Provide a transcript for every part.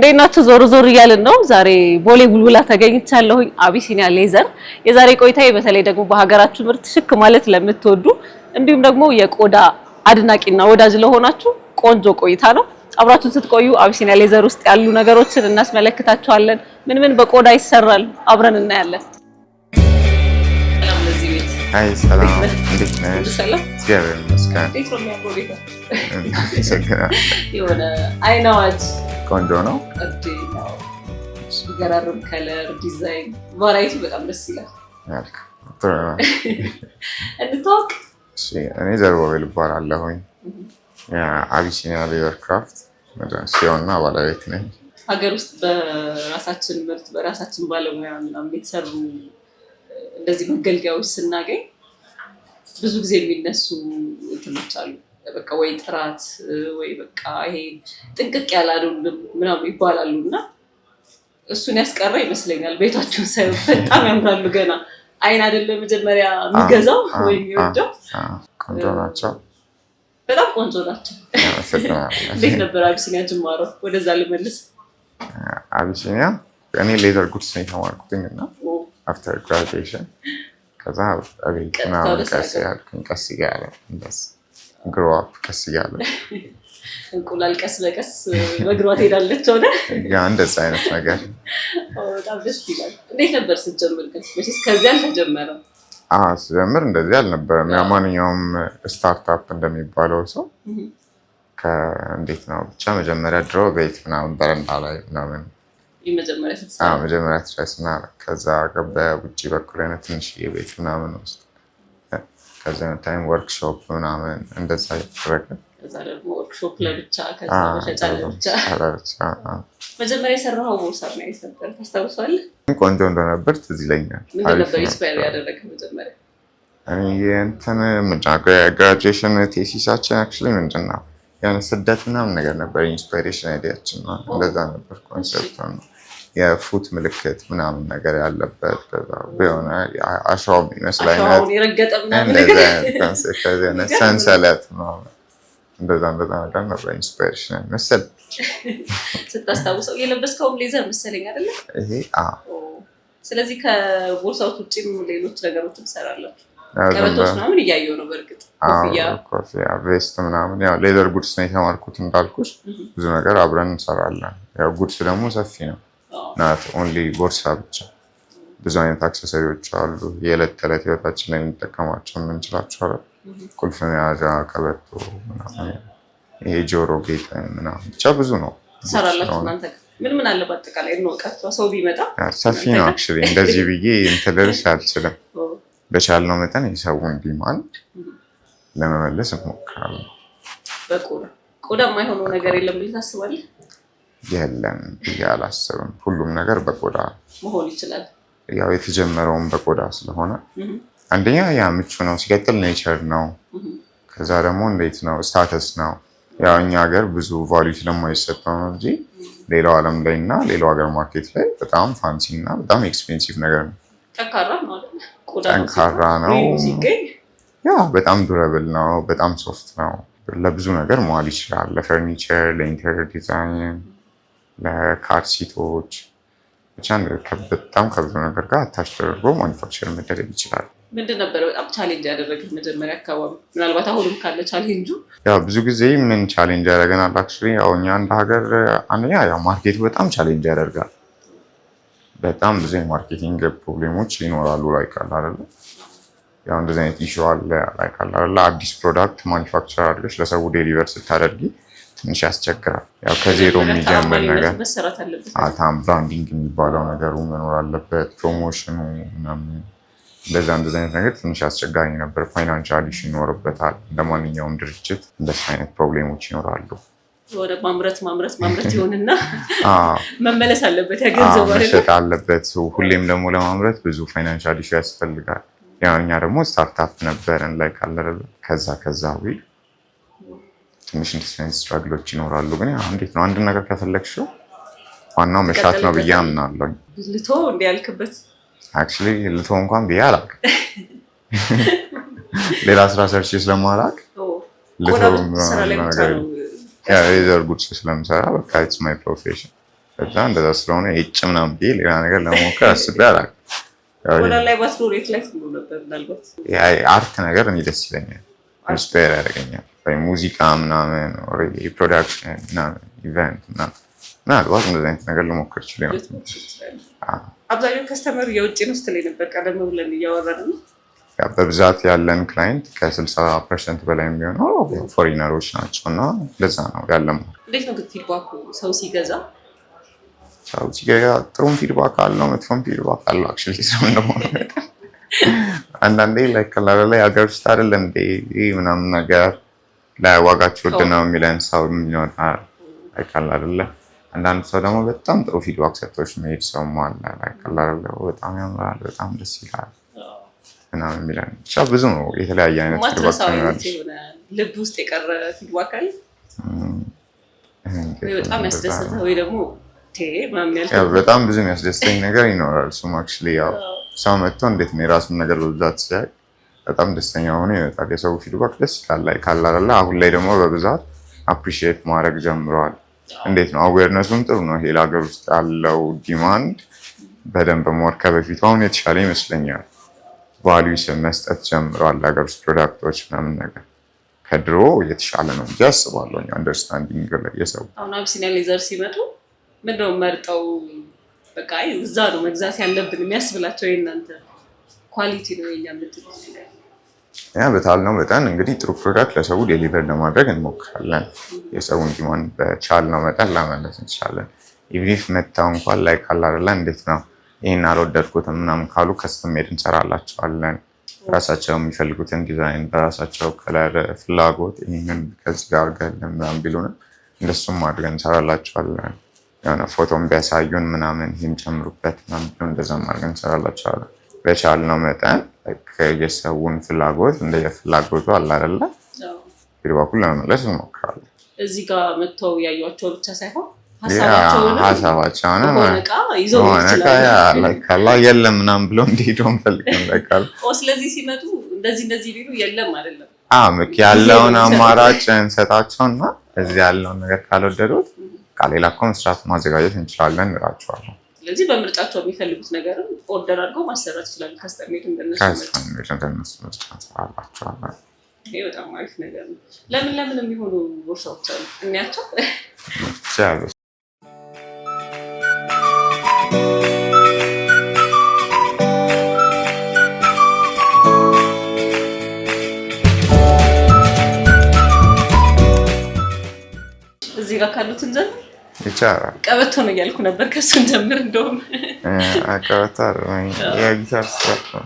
እንዴናችሁ? ዞር እያልን ነው። ዛሬ ቦሌ ቡልቡላ ተገኝቻለሁኝ። አቢሲኒያ ሌዘር የዛሬ ቆይታዬ በተለይ ደግሞ በሀገራችሁ ምርት ሽክ ማለት ለምትወዱ እንዲሁም ደግሞ የቆዳ አድናቂና ወዳጅ ለሆናችሁ ቆንጆ ቆይታ ነው። አብራችሁን ስትቆዩ አቢሲኒያ ሌዘር ውስጥ ያሉ ነገሮችን እናስመለክታችኋለን። ምን በቆዳ ይሰራል አብረን እናያለን። አይ ሰላም፣ እንዴት ነሽ? እግዚአብሔር ይመስገን። የሆነ አይናዋጅ ቆንጆ ነው። ገራርም ከለር ዲዛይን ቫራይቲ በጣም ደስ ይላል። እንታወቅ። እኔ ዘርቦቤል እባላለሁኝ። የአቢሲኒያ ሌዘር ክራፍት ሲሆንና ባለቤት ነኝ። ሀገር ውስጥ በራሳችን ምርት በራሳችን ባለሙያ ምናምን የተሰሩ እንደዚህ መገልገያዎች ስናገኝ ብዙ ጊዜ የሚነሱ እንትኖች አሉ። በቃ ወይ ጥራት ወይ በቃ ይሄ ጥንቅቅ ያለ አይደለም ምናምን ይባላሉ እና እሱን ያስቀረ ይመስለኛል። ቤታቸውን ሳይ በጣም ያምራሉ። ገና አይን አይደለም መጀመሪያ የሚገዛው ወይ የሚወደው። ቆንጆ ናቸው፣ በጣም ቆንጆ ናቸው። እንዴት ነበር አቢሲኒያ ጅማሮ? ወደዛ ልመልስ። አቢሲኒያ እኔ ሌዘር ጉድስ ነው የተማርኩትኝ እና አፍተር ግራጁዌሽን ከዛ አቤት ምናምን ቀስ እያለ ግሮ አፕ ቀስ እያለ እንቁላል ቀስ በቀስ በእግሯ ትሄዳለች ሆነ እንደዛ አይነት ነገር። በጣም ደስ ይላል። እንዴት ነበር ስትጀምር? ከዚህ አልተጀመረም? ስጀምር እንደዚህ አልነበረም። ማንኛውም ስታርታፕ እንደሚባለው ሰው እንዴት ነው ብቻ መጀመሪያ ድሮ ቤት ምናምን በረንዳ ላይ ምናምን መጀመሪያ ትረስ እና ከዛ በውጭ በኩል አይነት ትንሽ የቤት ምናምን ውስጥ ከዛ ታይም ወርክሾፕ ምናምን እንደዛ ያደረገ ከዛ ደግሞ ወርክሾፕ ለብቻ ከዛ መሸጫ ለብቻ። መጀመሪያ የሰራኸው ቦርሳ ነው የሰጠን ታስታውሳለህ? ቆንጆ እንደነበር ትዝ ይለኛል። ምን ነበር ኢንስፓየር ያደረገ መጀመሪያ? ግራጁዌሽን ቴሲሳችን አክቹዋሊ ምንድን ነው የሆነ ስደት ምናምን ነገር ነበር። ኢንስፓይሬሽን አይዲያችን ነው እንደዛ ነበር። ኮንሰፕት ነው የፉት ምልክት ምናምን ነገር ያለበት ሆነ አሸዋ የሚመስል አይነት ሰንሰለት እንደዛ ነገር ነበር። ኢንስፓይሬሽን መሰል ስታስታውሰው የለበስከውም ሌዘር መሰለኝ አይደለ? ይሄ ስለዚህ ከቦርሳዎች ውጭም ሌሎች ነገሮችን ትሰራላችሁ? ቀበቶች ምናምን እያየሁ ነው። በእርግጥ ኮፍያ፣ ቬስት ምናምን ያው ሌዘር ጉድስ ነው የተማርኩት እንዳልኩሽ። ብዙ ነገር አብረን እንሰራለን። ያው ጉድስ ደግሞ ሰፊ ነው። ናት ኦንሊ ቦርሳ ብቻ። ብዙ አይነት አክሰሰሪዎች አሉ። የዕለት ተዕለት ህይወታችን ላይ እንጠቀማቸው የምንችላቸው አለ። ቁልፍ መያዣ፣ ቀበቶ ምናምን፣ ይሄ ጆሮ ጌጥ ምናምን ብቻ ብዙ ነው። ትሰራላችሁ እናንተ? ምን አለ በአጠቃላይ እንወቃቸው። ሰው ቢመጣ ሰፊ ነው አክቹዋሊ። እንደዚህ ብዬ እንትን ልልሽ አልችልም። በቻልነው መጠን የሰውን ዲማንድ ለመመለስ እንሞክራለን። ቆዳ የማይሆነው ነገር የለም ብለህ ታስባለህ? የለም ብዬ አላስብም። ሁሉም ነገር በቆዳ መሆን ይችላል። ያው የተጀመረውን በቆዳ ስለሆነ አንደኛ ያ ምቹ ነው፣ ሲቀጥል ኔቸር ነው። ከዛ ደግሞ እንዴት ነው ስታተስ ነው። ያው እኛ ሀገር ብዙ ቫልዩ ስለማይሰጠው ነው እንጂ ሌላው ዓለም ላይ እና ሌላው ሀገር ማርኬት ላይ በጣም ፋንሲ እና በጣም ኤክስፔንሲቭ ነገር ነው። ጠንካራ ነው። ያ በጣም ዱረብል ነው። በጣም ሶፍት ነው። ለብዙ ነገር መዋል ይችላል። ለፈርኒቸር፣ ለኢንቴሪየር ዲዛይን፣ ለካር ሲቶች ብቻ በጣም ከብዙ ነገር ጋር አታች ተደርጎ ማኒፋክቸር መደረግ ይችላል። ምንድን ነበረ በጣም ቻሌንጅ ያደረግህ መጀመሪያ አካባቢ? ምናልባት አሁንም ካለ ቻሌንጁ? ያው ብዙ ጊዜ ምን ቻሌንጅ ያደረገናል አክቹዋሊ ያው እኛ እንደ ሀገር አንደኛ ያው ማርኬቱ በጣም ቻሌንጅ ያደርጋል። በጣም ብዙ የማርኬቲንግ ፕሮብሌሞች ይኖራሉ። ላይክ አለ አይደለ? ያው እንደዚህ አይነት ኢሹ አለ። ላይክ አለ አይደለ? አዲስ ፕሮዳክት ማኒፋክቸር አድርገሽ ለሰው ዴሊቨር ስታደርጊ ትንሽ ያስቸግራል። ያው ከዜሮ የሚጀምር ነገር አታም ብራንዲንግ የሚባለው ነገሩ መኖር አለበት። ፕሮሞሽኑ ምናምን እንደዛ አይነት ነገር ትንሽ አስቸጋሪ ነበር። ፋይናንሻል ኢሹ ይኖርበታል። እንደማንኛውም ድርጅት እንደሱ አይነት ፕሮብሌሞች ይኖራሉ። ወደ ማምረት ይሆንና መመለስ አለበት፣ ያገንዘብ መሸጥ አለበት። ሁሌም ደግሞ ለማምረት ብዙ ፋይናንሻል ኢሹ ያስፈልጋል። ያው እኛ ደግሞ ስታርታፕ ነበረን ላይ ካለረለ ከዛ ትንሽ ኢንቨስትመንት ስትራግሎች ይኖራሉ። ግን ያው እንዴት ነው አንድ ነገር ከፈለግሽው ዋናው መሻት ነው ብዬ አምናለሁ። ልቶ እንዲያልክበት አክቹዋሊ ልቶ እንኳን ብዬ አላውቅም። ሌላ ስራ ሰርቼ ስለማላውቅ ልቶ ነገር ሌዘር ጉድስ ስለምሰራ በቃ ኢትስ ማይ ፕሮፌሽን ከዛ እንደዛ ስለሆነ የጭ ምናምን ብዬ ሌላ ነገር ለመሞከር አስቤ አላውቅም። ላይ ባስሎሬት ላይ ስሎ ነበር ምናልባት አርት ነገር እኔ ደስ ይለኛል፣ ኢንስፓየር ያደርገኛል። ወይ ሙዚቃ ምናምን ፕሮዳክሽን ምናምን ኢቨንት ምናልባት እንደዚህ አይነት ነገር ልሞክር ይችላል። አብዛኛው ከስተመር የውጭ ነው ስትለኝ ነበር ቀደም ብለን እያወራን ነው። በብዛት ያለን ክላይንት ከ60% በላይ የሚሆነው ፎሪነሮች ናቸው እና ለዛ ነው ያለም። እንዴት ነው ግን ፊድባኩ ሰው ሲገዛ? ሰው ሲገዛ ጥሩም ፊድባክ አለው መጥፎም ፊድባክ አለው። አክቹዋሊ ሰው እንደሆነ አንዳንዴ ላይ ከላላ ላይ ሀገር ውስጥ አይደለም እንደ ምናምን ነገር ላይ ዋጋቸው ውድ ነው የሚለን ሰው ይኖራል። አይካል አይደለ? አንዳንድ ሰው ደግሞ በጣም ጥሩ ፊድባክ ሰጥቶች መሄድ ሰው አለ። አይካል አይደለ? በጣም ያምራል፣ በጣም ደስ ይላል ምናምን የሚለን ብቻ ብዙ ነው። የተለያየ አይነት ፊድባክ ነው። ልብ ውስጥ የቀረ ፊድባክ አለ በጣም ያስደሰተ ወይ ደግሞ በጣም ብዙ የሚያስደስተኝ ነገር ይኖራል። እሱም አክቹዋሊ ያው ሰው መጥቶ እንዴት ነው የራሱን ነገር በብዛት ሲያይ በጣም ደስተኛ ሆኖ ይመጣል። የሰው ፊድባክ ደስ ይላል ላይ ካላላ። አሁን ላይ ደግሞ በብዛት አፕሪሺየት ማድረግ ጀምረዋል። እንዴት ነው አዌርነሱም ጥሩ ነው። ይሄ ለሀገር ውስጥ ያለው ዲማንድ በደንብ ሞር ከበፊቱ አሁን የተሻለ ይመስለኛል። ቫልዩ መስጠት ጀምረዋል ሀገር ውስጥ ፕሮዳክቶች ምናምን ነገር ከድሮ የተሻለ ነው ብዬ አስባለሁ። አንደርስታንዲንግ ላይ የሰው አሁን አቢሲኒያ ሌዘር ሲመጡ ምንድነው መርጠው በቃ እዛ ነው መግዛት ያለብን የሚያስብላቸው? የእናንተ ኳሊቲ ነው የኛ ምትሉት? ያ በታልነው መጠን እንግዲህ ጥሩ ፕሮዳክት ለሰው ዴሊቨር ለማድረግ እንሞክራለን። የሰውን ዲማንድ በቻልነው መጠን ለመመለስ እንችላለን። ኢቭኒፍ መታው እንኳን ላይ ካላረላ እንዴት ነው ይሄን አልወደድኩትም ምናምን ካሉ ከስተም ሜድ እንሰራላቸዋለን። ራሳቸው የሚፈልጉትን ዲዛይን በራሳቸው ከለር ፍላጎት ይሄንን ከዚህ ጋር አድርገን ምናምን ቢሉን እንደሱም አድርገን እንሰራላቸዋለን። የሆነ ፎቶም ቢያሳዩን ምናምን ይህም ጨምሩበት ምናምን እንደዛም አድርገን እንሰራላቸዋለን። በቻልነው መጠን የሰውን ፍላጎት እንደየፍላጎቱ አለ አይደለ ፊድባኩን ለመመለስ እንሞክራለን። እዚህ ጋር መጥተው ያዩቸው ብቻ ሳይሆን ሀሳባቸውን የለም ምናምን ብለው እንዲሄዱ እንፈልግም። ስለዚህ ሲመጡ እንደዚህ ቢሉ የለም አይደለም ያለውን አማራጭ እንሰጣቸውና እዚህ ያለውን ነገር ካልወደዱት ሌላ ኮንስትራክት ማዘጋጀት እንችላለን እንላቸዋለን። ስለዚህ በምርጫቸው የሚፈልጉት ነገርም ኦርደር አድርገው ማሰራት ይችላሉ። ከስተሜድ እንደነሱ ምርጫ እንሰራላቸዋለን። ይሄ በጣም አሪፍ ነገር ነው። ለምን የሚሆኑ ቦርሳዎች አሉ እንያቸው። እዚህ ጋር ካሉትን ዘንድ ይቻላል። ቀበቶ ነው እያልኩ ነበር። ከሱን ጀምር። እንደውም ቀበቶ የጊታር ስራት ነው።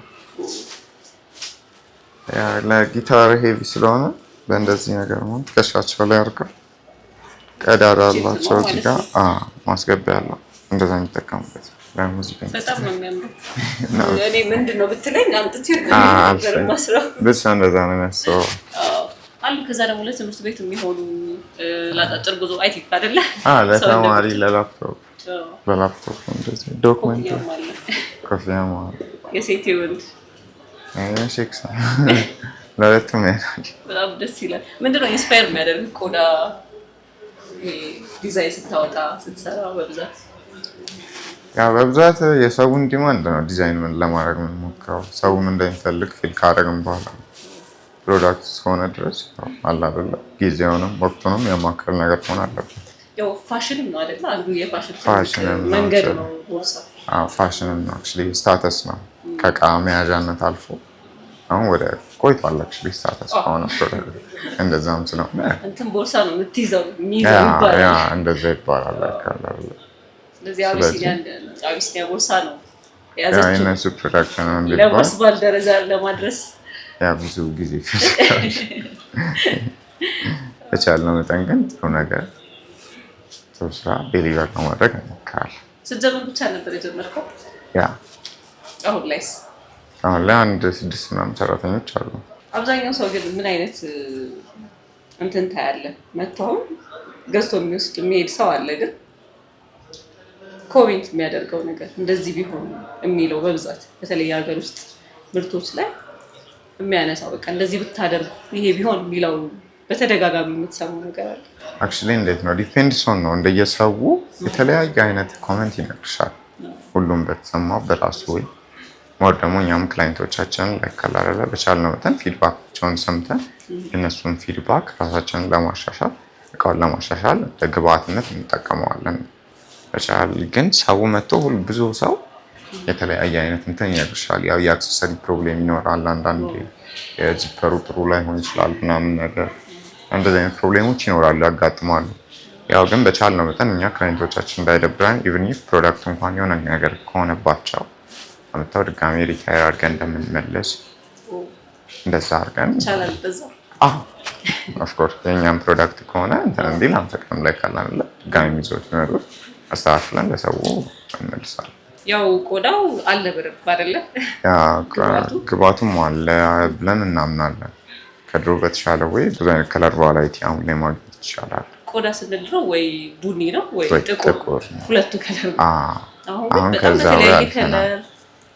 ለጊታር ሄቪ ስለሆነ በእንደዚህ ነገር ነው ትከሻቸው ላይ አድርገው ቀዳዳ አላቸው እዚህ ጋር ማስገቢያ ያለው እንደዛ የሚጠቀሙበት ለሙዚቃ በጣም ነው የሚያምረው። እኔ ምንድን ነው ብትለኝ አምጥቼ ብቻ እንደዛ ነው የሚያስበው አሉ። ከዛ ደግሞ ለትምህርት ቤት የሚሆኑ ላጣጭር ጉዞ አይቲክ አይደለ? ለተማሪ ለላፕቶፕ እንደዚህ ዶክመንት ኮፊያ ማለት የሴት ወንድ ሼክስ ለሁለቱም ያናል። በጣም ደስ ይላል። ምንድነው ኢንስፓየር የሚያደርግ ቆዳ ዲዛይን ስታወጣ ስትሰራ? በብዛት የሰውን ዲማንድ ነው ዲዛይን ምን ለማድረግ የምንሞክረው። ሰውን እንደሚፈልግ ፊል ካደረግን በኋላ ፕሮዳክት እስከሆነ ድረስ አለ አይደለ ጊዜውንም ወቅቱንም የማከል ነገር መሆን አለበት። ያው ፋሽንም ነው አይደለ? አንዱ የፋሽን መንገድ ነው ቦርሳ። ፋሽንም ነው አክቹዋሊ ስታተስ ነው። ከዕቃ መያዣነት አልፎ አሁን ወደ ቆይቷል አክቹዋሊ ስታተስ ከሆነ ፕሮዳክት እንደዛም ስለሆነ እንትን ቦርሳ ነው የምትይዘው ይባላል። እንደዛ ይባላል አይደለ? ስለዚህ አቢሲኒያ ቦርሳ ነው ያዘችው የእነሱ ፕሮዳክት ነው ለመስባል ደረጃ ለማድረስ ብዙ ጊዜ ይፈጅቃል። በቻልነው መጠን ግን ጥሩ ነገር ጥሩ ስራ ዴሊቨር ለማድረግ እንሞክራለን። ስትጀምር ብቻ ነበር የጀመርከው? አሁን ላይ አንድ 6 ምናምን ሰራተኞች አሉ። አብዛኛው ሰው ግን ምን አይነት እንትን ታያለህ? መጥተው ገዝቶ የሚወስድ የሚሄድ ሰው አለ፣ ግን ኮሜንት የሚያደርገው ነገር እንደዚህ ቢሆን የሚለው በብዛት በተለይ የሀገር ውስጥ ምርቶች ላይ የሚያነሳው በቃ እንደዚህ ብታደርጉ ይሄ ቢሆን የሚለው በተደጋጋሚ የምትሰማው ነገር አለ? አክቹዋሊ እንዴት ነው ዲፔንድስ ኦን ነው እንደየሰው የተለያየ አይነት ኮመንት ይነግርሻል። ሁሉም በተሰማው በራሱ ወይ ሞር ደግሞ እኛም ክላይንቶቻችንን ላይካላረለ በቻልነው መጠን ፊድባካቸውን ሰምተን የእነሱን ፊድባክ ራሳችንን ለማሻሻል እቃውን ለማሻሻል ለግብአትነት እንጠቀመዋለን። በቻል ግን ሰው መጥቶ ብዙ ሰው የተለያየ አይነት እንትን ይነግርሻል። ያው የአክሰሰሪ ፕሮብሌም ይኖራል። አንዳንዴ የዚፐሩ ጥሩ ላይሆን ይችላል ምናምን ነገር እንደዚህ አይነት ፕሮብሌሞች ይኖራሉ፣ ያጋጥማሉ። ያው ግን በቻልነው መጠን እኛ ክላይንቶቻችን እንዳይደብረን ኢቭን ኢፍ ፕሮዳክቱ እንኳን የሆነ ነገር ከሆነባቸው አመጣው ድጋሜ ሪታየር አድርገን እንደምንመለስ እንደዛ አድርገን ይቻላል። በዛ ኦፍ ኮርስ የእኛም ፕሮዳክት ከሆነ እንትን እንዲል አንፈቅድም። ላይ ካላለ ድጋሜ ይዘውት ይመጡት አስተካክለን ለሰው እንመልሳለን። ያው ቆዳው አለ በደንብ አይደለ? ግባቱም አለ ብለን እናምናለን። ከድሮ በተሻለ ወይ ብዙ አይነት ከለር ቫራይቲ አሁን ላይ ማግኘት ይቻላል። ቆዳ ስንል ነው ወይ ቡኒ ነው ወይ ጥቁር፣ ሁለቱ ከለር። አሁን ከዛ ከለር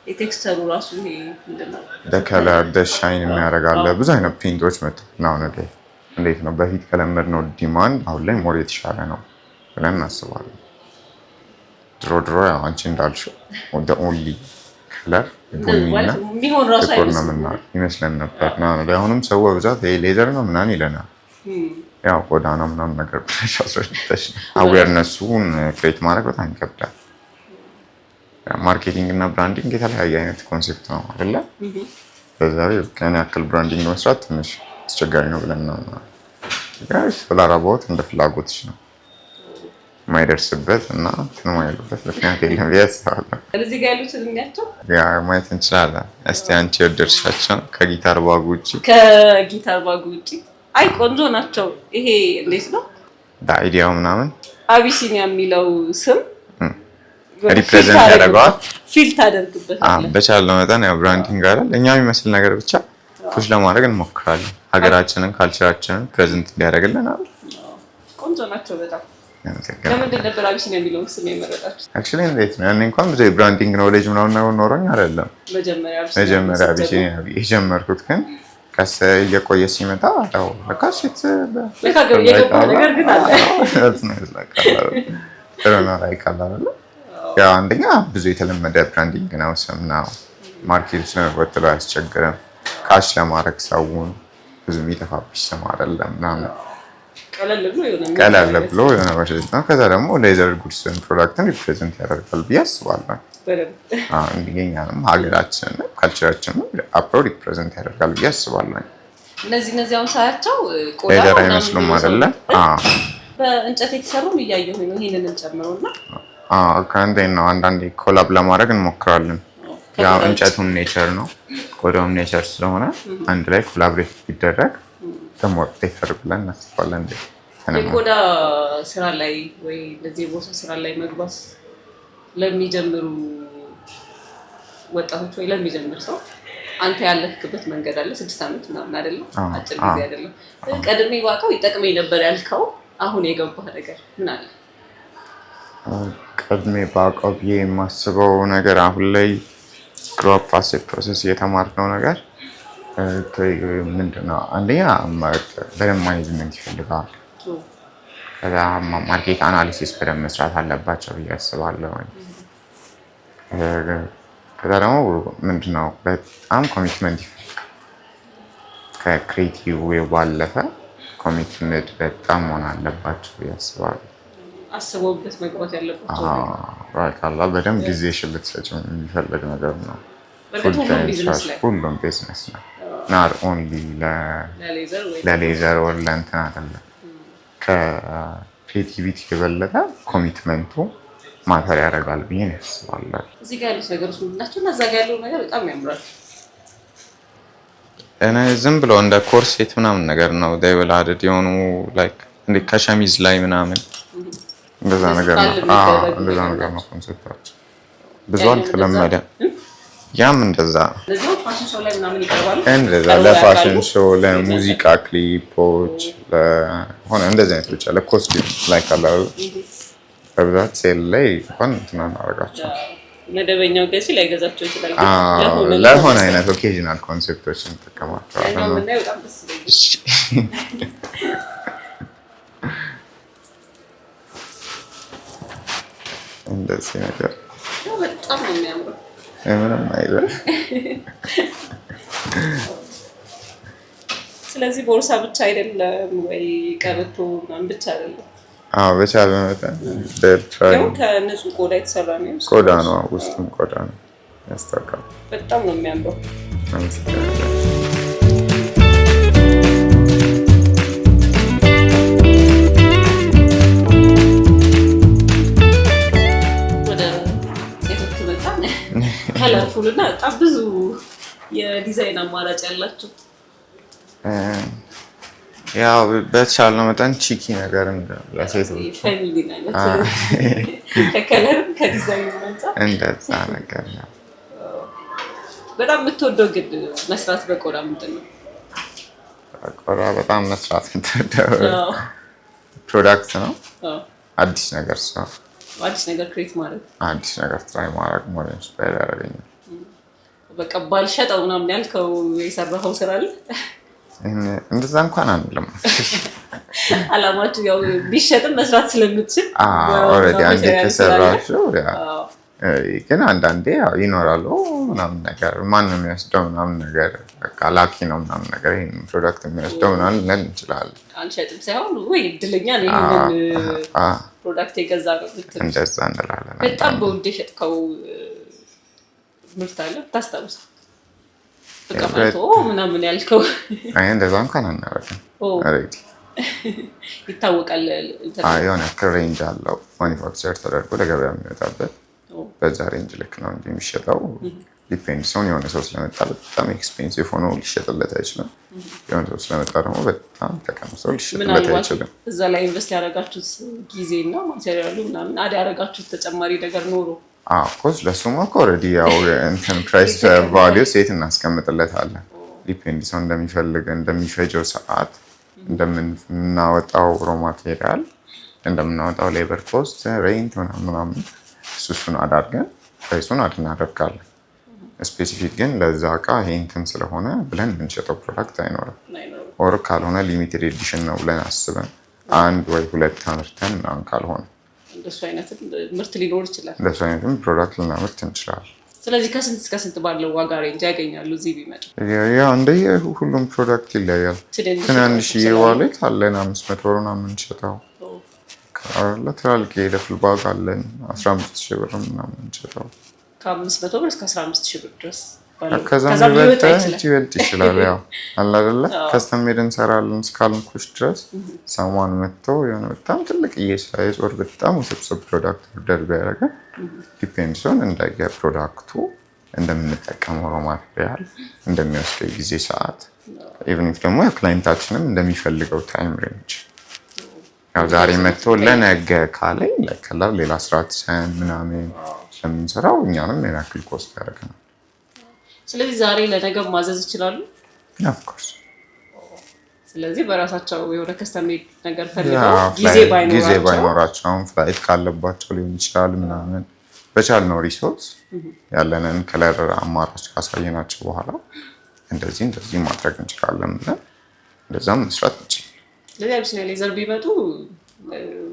የቴክስቸሩ ራሱ ይሄ ምንድነው በከለር ደሻይን የሚያደርጋለ ብዙ አይነት ፕሪንቶች መጥተው ነው። እንዴት ነው በፊት ከለመድነው ዲማንድ አሁን ላይ ሞር የተሻለ ነው ብለን እናስባለን። ድሮ ያው አንቺ እንዳልሽው ወደ ኦንሊ ከለር ቡኒና ጥቁር ነው ምናምን ይመስለን ነበር። አሁንም ሰው በብዛት ሌዘር ነው ምናምን ይለናል። ያው ቆዳ ነው ምናምን ነገር ብለሽ አስረድተሽ አዌርነሱን ክሬት ማድረግ በጣም ይከብዳል። ማርኬቲንግ እና ብራንዲንግ የተለያየ አይነት ኮንሴፕት ነው አይደለ? በዛ ላይ ከእኔ ያክል ብራንዲንግ መስራት ትንሽ አስቸጋሪ ነው ብለን ነው ጋይስ። ፍላጎት እንደ ፍላጎትሽ ነው ማይደርስበት እና ማይሉበት ምክንያት የለም ብዬ አስባለሁ። እዚህ ጋር ያሉትን እንያቸው ማየት እንችላለን። እስቲ አንቺ የወደድሻቸው ከጊታር ባጉ ውጪ አይ ቆንጆ ናቸው። ይሄ እንዴት ነው አይዲያው ምናምን አቢሲኒያ የሚለው ስም ሪፕሬዘንት ያደርገዋል። ፊል ታደርግበታለህ። በቻልነው መጠን ያው ብራንዲንግ አይደል እኛ የሚመስል ነገር ብቻ ፑሽ ለማድረግ እንሞክራለን። ሀገራችንን ካልቸራችንን ፕሬዘንት እንዲያደርግልን አይደል። ቆንጆ ናቸው በጣም። ለምንድን ነበር አቢሲኒያ የሚለውን ስም የመረጣችሁት? አክቹዋሊ እንዴት ነው እኔ እንኳን ብዙ የብራንዲንግ ኖሌጅ ምናምን ኖሮኝ አይደለም መጀመሪያ አቢሲኒያ የጀመርኩት፣ ግን ቀስ እየቆየ ሲመጣ ያው ለካሽ ነገር ግን አለ ያው አንደኛ ብዙ የተለመደ ብራንዲንግ ነው፣ ስም ነው። ማርኬት ውስጥ ወጥቶ አያስቸግርም። ካሽ ለማድረግ ሰውን ብዙ የሚጠፋብሽ ስም አይደለም ምናምን ቀለል ብሎ የሆነ በሽት ነው። ከዛ ደግሞ ሌዘር ጉድስን ፕሮዳክትን ሪፕሬዘንት ያደርጋል ብዬ አስባለሁ። እኛንም ሀገራችንን ካልቸራችንን አፕሮ ሪፕሬዘንት ያደርጋል ብዬ አስባለሁ። እነዚህ አሁን ሳያቸው ሌዘር አይመስሉም አይደለ? በእንጨት የተሰሩም እያየሁ ነው። ይሄንን ጨምሮና ከእንዴት ነው አንዳንዴ ኮላብ ለማድረግ እንሞክራለን። ያው እንጨቱም ኔቸር ነው ቆዳውም ኔቸር ስለሆነ አንድ ላይ ኮላብሬት ቢደረግ ደግሞ ቴፈር ብለን እናስባለን። የቆዳ ስራ ላይ ወይ ለዚህ የቦርሳ ስራ ላይ መግባት ለሚጀምሩ ወጣቶች ወይ ለሚጀምር ሰው አንተ ያለፍክበት መንገድ አለ። 6 ዓመት ምናምን አይደለም፣ አጭር ጊዜ አይደለም። ቀድሜ ባውቀው ይጠቅመኝ ነበር ያልከው አሁን የገባህ ነገር ምን አለ? ቀድሜ ባውቀው ብዬ የማስበው ነገር አሁን ላይ ግሮፕ አስ ፕሮሰስ የተማርነው ነገር ምንድነው? አንደኛ በደንብ ማኔጅመንት ይፈልጋል። ከዛ ማርኬት አናሊሲስ በደንብ መስራት አለባቸው ብዬ አስባለሁ። ከዛ ደግሞ ምንድነው በጣም ኮሚትመንት ይፈልጋል። ከክሬቲቭ ባለፈ ኮሚትመንት በጣም መሆን አለባቸው ብዬ አስባለሁ። አስበውበት መግባት ያለባቸው ካላ በደንብ ጊዜሽን ልትሰጪው የሚፈልግ ነገር ነው። ሁሉም ቢዝነስ ነው። ናት ኦንሊ ለሌዘር ወር ለእንትን አይደለም። ከክሬቲቪቲ የበለጠ ኮሚትመንቱ ማተር ያደርጋል ብዬ አስባለሁ። እዚህ ጋር ያሉት ነገሮች ምንድን ናቸው? እና እዛ ጋር ያለው ነገር በጣም ያምራል። እኔ ዝም ብሎ እንደ ኮርሴት ምናምን ነገር ነው ዴቨሎፕድ የሆኑ ላይክ እንደ ከሸሚዝ ላይ ምናምን እንደዛ ነገር ነው። እንደዛ ነገር ነው ኮንሰፕታቸው። ብዙ አልተለመደም። ያም እንደዛ እንደዛ ለፋሽን ሾው፣ ለሙዚቃ ክሊፖች፣ ለሆነ እንደዚህ አይነት ብቻ ለኮስቲም ላይ ካላሉ በብዛት ሴል ላይ እንኳን እንትና እናደርጋቸው። መደበኛው ገዢ ላይ ገዛቸው ይችላል። ለሆነ አይነት ኦኬዥናል ኮንሴፕቶች እንጠቀማቸዋለን። ነገር በጣም ነው የሚያምረው። ምንም አይደል። ስለዚህ ቦርሳ ብቻ አይደለም ወይ ቀበቶ ምናምን ብቻ አይደለም። በቻለ መጠን ከንጹህ ቆዳ የተሰራ ነው። ቆዳ ነው፣ ውስጡም ቆዳ ነው። ያስታውቃል። በጣም ነው የሚያምረው። ወደ ሴቶቹ በጣም ከለርፉል እና በጣም ብዙ የዲዛይን አማራጭ ያላቸው ያው በተቻለ መጠን ቺኪ ነገር ለሴቶች ፋሚሊ አይነት ከከለርም ከዲዛይን አንፃር እንደዛ ነገር ነው። በጣም የምትወደው ግን መስራት በቆዳ ምንድን ነው? ቆዳ በጣም መስራት የምትወደው ፕሮዳክት ነው። አዲስ ነገር ሰው አዲስ ነገር ክሬት ማድረግ አዲስ ነገር ትራይ ማድረግ ሞር ኢንስፓየር ያደርገኛል። በቃ ባልሸጠው ምናምን ያልከው የሰራኸው ስራ አለ? እንደዛ እንኳን አንልም። አላማችሁ ያው ቢሸጥም መስራት ስለምትችል ኦልሬዲ አንዴ ከሰራሽው ግን አንዳንዴ ይኖራሉ ምናምን ነገር ማን ነው የሚወስደው ምናምን ነገር በቃ ላኪ ነው ምናምን ነገር ይሄን ፕሮዳክት የሚወስደው ምናምን ልንል እንችላለን። አንሸጥም ሳይሆን ወይ እድለኛ ነው ይሄንን ፕሮዳክት የገዛ ነው ብትል እንደዛ እንላለን። በጣም በውድ የሸጥከው ምርት አለ ታስታውስ? በቃ መቶ ምናምን ያልከው እንደዛ እንኳን አናደርግም። ኦልሬዲ ይታወቃል። የሆነ ሬንጅ አለው ማኒፋክቸር ተደርጎ ለገበያ የሚወጣበት በዛ ሬንጅ ልክ ነው እንጂ የሚሸጠው ዲፔንድ ሲሆን የሆነ ሰው ስለመጣ በጣም ኤክስፔንሲቭ ሆኖ ሊሸጥለት አይችልም። የሆነ ሰው ስለመጣ ደግሞ በጣም ተቀንሶ ሊሸጥለት አይችልም። እዛ ላይ ኢንቨስት ያደረጋችሁት ጊዜና ማቴሪያሉ ምናምን ያደረጋችሁት ተጨማሪ ነገር ኖሮ ኮስ ለሱማ ኦልሬዲ ያው እንትን ፕራይስ ቫልዩ ሴት እናስቀምጥለታለን። ዲፔንድ ሰው እንደሚፈልግ እንደሚፈጀው ሰዓት እንደምናወጣው ሮ ማቴሪያል እንደምናወጣው ሌበር ኮስት ሬንት ምናምን እሱን አዳርገን ፕራይሱን እናደርጋለን። ስፔሲፊክ ግን ለዛ እቃ ይሄ እንትን ስለሆነ ብለን የምንሸጠው ፕሮዳክት አይኖርም። ኦር ካልሆነ ሊሚትድ ኤዲሽን ነው ብለን አስበን አንድ ወይ ሁለት አምርተን ምናምን ካልሆነ እንደሱ አይነትም ምርት ሊኖር ይችላል። እንደሱ አይነትም ፕሮዳክት ልናምርት እንችላለን። ስለዚህ ከስንት እስከ ስንት ባለው ዋጋ ሬንጅ ያገኛሉ እዚህ ቢመጡ? ያው እንደየ ሁሉም ፕሮዳክት ይለያል። ትናንሽ ዋሌት አለን 500 ብር ነው የምንሸጠው። ትላልቅ የደፍል ባግ አለን 15,000 ብር ምናምን የምንሸጠው። ከ500 ብር እስከ 15,000 ብር ድረስ ከዛም ሊበልጥ ይችላል። ያው አለ አይደለ ከስተሜድ እንሰራለን እስካልኩሽ ድረስ ሰማን መጥቶ የሆነ በጣም ትልቅ ሳይዝ ወር በጣም ውስብስብ ፕሮዳክት ኦርደር ቢያደርግ ዲፔንድ ሲሆን እንደየ ፕሮዳክቱ እንደምንጠቀመው ሮ ማቴሪያል እንደሚወስደው ጊዜ ሰዓት ኢቭን ኢፍ ደግሞ ክላይንታችንም እንደሚፈልገው ታይም ሬንጅ ያው ዛሬ መጥቶ ለነገ ካለኝ ለከለር ሌላ ስራት ሰን ምናምን ስለምንሰራው እኛንም የናክል ኮስት ያደርገናል። ስለዚህ ዛሬ ለነገ ማዘዝ ይችላሉ? ኦፍ ኮርስ። ስለዚህ በራሳቸው የሆነ ከስተሜድ ነገር ፈልገው ጊዜ ባይኖራቸው ፍላይት ካለባቸው ሊሆን ይችላል ምናምን በቻልነው ሪሶርስ ያለንን ከለር አማራጭ ካሳየናቸው በኋላ እንደዚህ ማድረግ እንችላለን ብለን እንደዛም መስራት እንችላለን። ስለዚህ አብስና ሌዘር ቢመጡ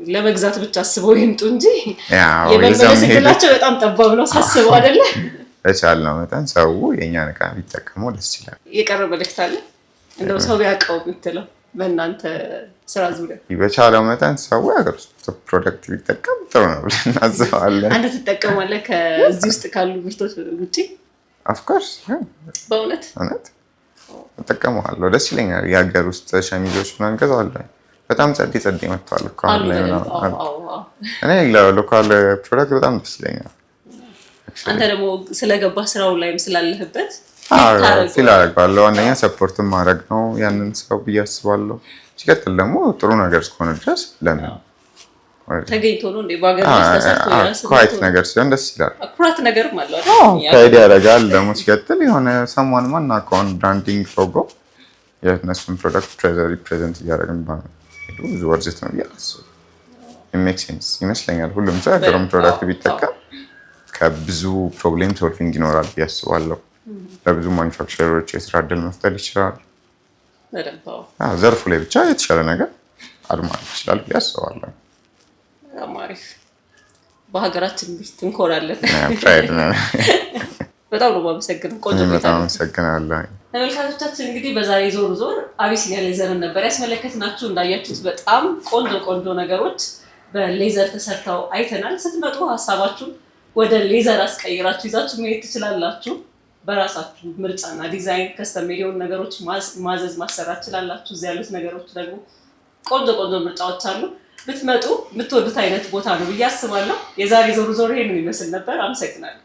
ለመግዛት ብቻ አስበው ይምጡ እንጂ የመመለስ እድላቸው በጣም ጠባብ ነው ሳስበው አይደለ? በቻልነው መጠን ሰው የእኛን ዕቃ ቢጠቀመው ደስ ይላል። የቀረ መልዕክት አለ እንደው ሰው ቢያውቀው የምትለው በእናንተ ስራ ዙሪያ? በቻለው መጠን ሰው የሀገር ውስጥ ፕሮዳክት ቢጠቀም ጥሩ ነው ብለን እናስባለን። አንተ ትጠቀማለህ ከዚህ ውስጥ ካሉ ምርቶች ውጭ? ኦፍኮርስ በእውነት እጠቀመዋለሁ፣ ደስ ይለኛል። የሀገር ውስጥ ሸሚዞች ምናምን ገዛለሁ። በጣም ጸዴ መጥተዋል እኮ አሁን ላይ ምናምን። እኔ ሎካል ፕሮዳክት በጣም ደስ ይለኛል። አንተ ደግሞ ስለገባ ስራው ላይም ስላለህበት ፊል አደርጋለሁ። አንደኛ ሰፖርትን ማድረግ ነው ያንን ሰው ብዬ አስባለሁ። ሲቀጥል ደግሞ ጥሩ ነገር እስከሆነ ድረስ ለምን ተገኝቶ ነው እንዴ በአገር ውስጥ ተሰርቶ ኳይት ነገር ሲሆን ደስ ይላል። ኩራት ነገርም አለው አይደል? ካይድ ያደርጋል። ደግሞ ሲቀጥል የሆነ ሰሞን ማናውቀውን ብራንዲንግ ሎጎ የእነሱን ፕሮዳክት ሪፕሬዘንት እያደረግን ብዙ ወርዝት ነው ብዬ አስባለሁ። ሜክ ሴንስ ይመስለኛል። ሁሉም ሰው ያገረም ፕሮዳክት ቢጠቀም ከብዙ ፕሮብሌም ሶልቪንግ ይኖራል ብዬ አስባለሁ። ለብዙ ማኒፋክቸሮች የስራ እድል መፍጠር ይችላል። ዘርፉ ላይ ብቻ የተሻለ ነገር አድማጭ ይችላል ብዬ አስባለሁ። በጣም አሪፍ። በሀገራችን ምርት እንኮራለን። ፕራይድ ነው። በጣም ነው የማመሰግነው። ቆንጆ በጣም አመሰግናለሁ። ተመልካቾቻችን እንግዲህ በዛሬ ዞር አቢሲኒያ ሌዘርን ነበር ያስመለከትናችሁ። እንዳያችሁት በጣም ቆንጆ ነገሮች በሌዘር ተሰርተው አይተናል። ስትመጡ ሀሳባችሁን ወደ ሌዘር አስቀይራችሁ ይዛችሁ መሄድ ትችላላችሁ። በራሳችሁ ምርጫና ዲዛይን ከስተም ሚሊዮን ነገሮች ማዘዝ ማሰራት ትችላላችሁ። እዚህ ያሉት ነገሮች ደግሞ ቆንጆ ምርጫዎች አሉ። ብትመጡ የምትወዱት አይነት ቦታ ነው ብዬ አስባለሁ። የዛሬ ዞር ይሄንን ይመስል ነበር። አመሰግናለሁ።